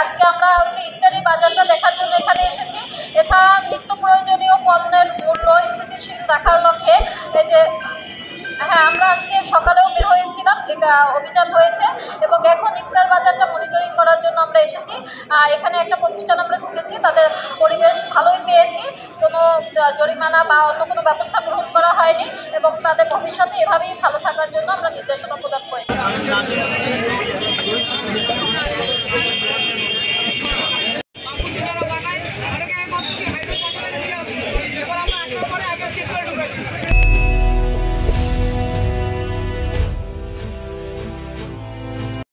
আজকে আমরা ইফতারি বাজারটা দেখার জন্য এখানে এসেছি। এছাড়া নিত্য প্রয়োজনীয় পণ্যের মূল্য স্থিতিশীল রাখার লক্ষ্যে এই যে আমরা আজকে সকালেও বের হয়েছিলাম, এটা অভিযান হয়েছে এবং এখন ইফতার বাজারটা মনিটরিং করার জন্য আমরা এসেছি। এখানে একটা প্রতিষ্ঠান আমরা ঢুকেছি, তাদের পরিবেশ ভালোই পেয়েছি, কোনো জরিমানা বা অন্য কোনো ব্যবস্থা গ্রহণ করা হয়নি এবং তাদের ভবিষ্যতে এভাবেই ভালো থাকার জন্য আমরা নির্দেশনা প্রদান করেছি। আমরা